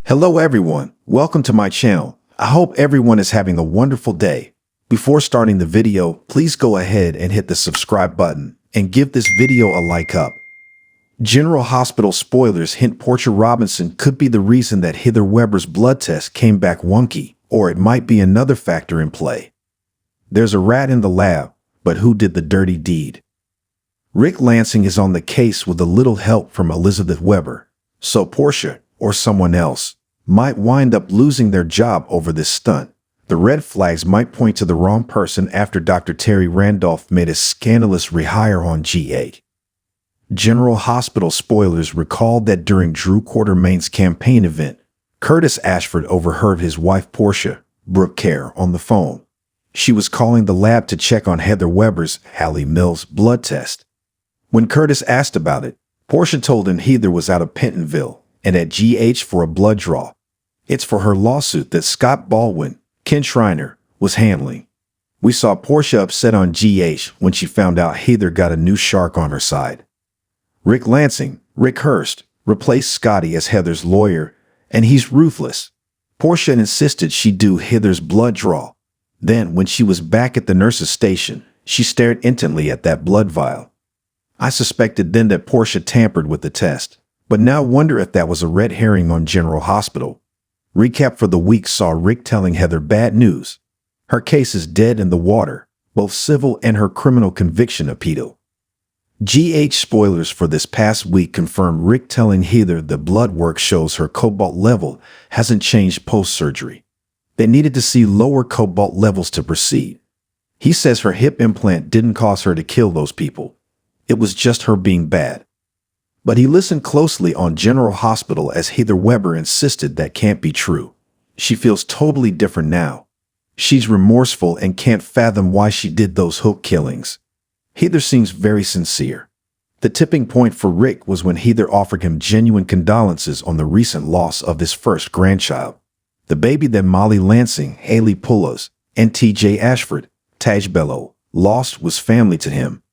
Hello everyone, welcome to my channel. I hope everyone is having a wonderful day. Before starting the video, please go ahead and hit the subscribe button and give this video a like up. General Hospital spoilers hint Portia Robinson could be the reason that Heather Weber's blood test came back wonky, or it might be another factor in play. There's a rat in the lab, but who did the dirty deed? Rick Lansing is on the case with a little help from Elizabeth Weber, so Portia, or someone else, might wind up losing their job over this stunt. The red flags might point to the wrong person after Dr. Terry Randolph made a scandalous rehire on GH. General Hospital spoilers recall that during Drew Quartermain's campaign event, Curtis Ashford overheard his wife Portia, Brooke Kerr, on the phone. She was calling the lab to check on Heather Weber's, Hallie Mills, blood test. When Curtis asked about it, Portia told him Heather was out of Pentonville and at GH for a blood draw. It's for her lawsuit that Scott Baldwin, Ken Schreiner, was handling. We saw Portia upset on GH when she found out Heather got a new shark on her side. Rick Lansing, Rick Hurst, replaced Scotty as Heather's lawyer, and he's ruthless. Portia insisted she do Heather's blood draw. Then, when she was back at the nurse's station, she stared intently at that blood vial. I suspected then that Portia tampered with the test, but now wonder if that was a red herring on General Hospital. Recap for the week saw Rick telling Heather bad news. Her case is dead in the water, both civil and her criminal conviction appeal. GH spoilers for this past week confirmed Rick telling Heather the blood work shows her cobalt level hasn't changed post-surgery. They needed to see lower cobalt levels to proceed. He says her hip implant didn't cause her to kill those people. It was just her being bad. But he listened closely on General Hospital as Heather Weber insisted that can't be true. She feels totally different now. She's remorseful and can't fathom why she did those hook killings. Heather seems very sincere. The tipping point for Rick was when Heather offered him genuine condolences on the recent loss of his first grandchild. The baby that Molly Lansing, Haley Pullos, and TJ Ashford, Taj Bello, lost was family to him.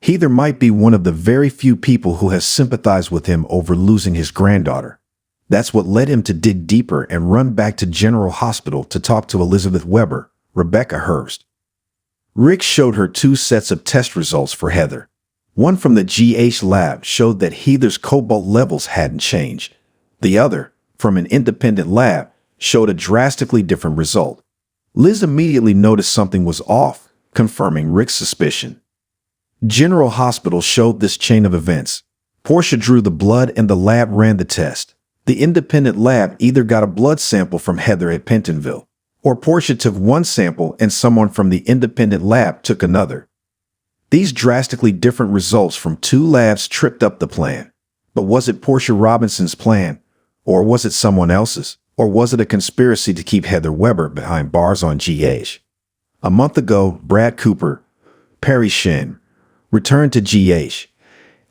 Heather might be one of the very few people who has sympathized with him over losing his granddaughter. That's what led him to dig deeper and run back to General Hospital to talk to Elizabeth Weber, Rebecca Hurst. Rick showed her two sets of test results for Heather. One from the GH lab showed that Heather's cobalt levels hadn't changed. The other, from an independent lab, showed a drastically different result. Liz immediately noticed something was off, confirming Rick's suspicion. General Hospital showed this chain of events. Portia drew the blood and the lab ran the test. The independent lab either got a blood sample from Heather at Pentonville, or Portia took one sample and someone from the independent lab took another. These drastically different results from two labs tripped up the plan. But was it Portia Robinson's plan? Or was it someone else's? Or was it a conspiracy to keep Heather Weber behind bars on GH? A month ago, Brad Cooper, Perry Shin, returned to GH,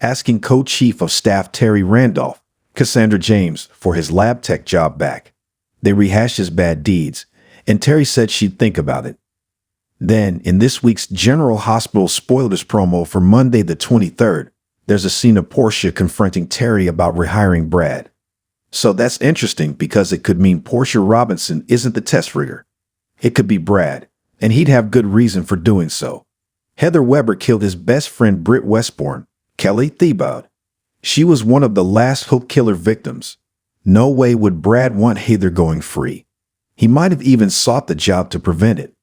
asking Co-Chief of Staff Terry Randolph, Cassandra James, for his lab tech job back. They rehashed his bad deeds, and Terry said she'd think about it. Then, in this week's General Hospital spoilers promo for Monday the 23rd, there's a scene of Portia confronting Terry about rehiring Brad. So that's interesting because it could mean Portia Robinson isn't the test rigger. It could be Brad, and he'd have good reason for doing so. Heather Weber killed his best friend Britt Westbourne, Kelly Thiebaud. She was one of the last hook killer victims. No way would Brad want Heather going free. He might have even sought the job to prevent it.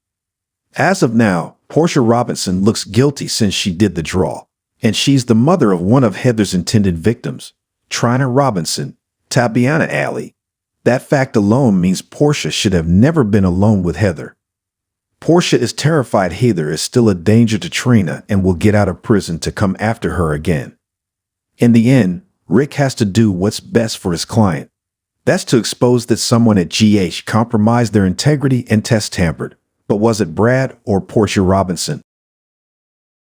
As of now, Portia Robinson looks guilty since she did the draw, and she's the mother of one of Heather's intended victims, Trina Robinson, Tabiana Alley. That fact alone means Portia should have never been alone with Heather. Portia is terrified Heather is still a danger to Trina and will get out of prison to come after her again. In the end, Rick has to do what's best for his client. That's to expose that someone at GH compromised their integrity and test tampered. But was it Brad or Portia Robinson?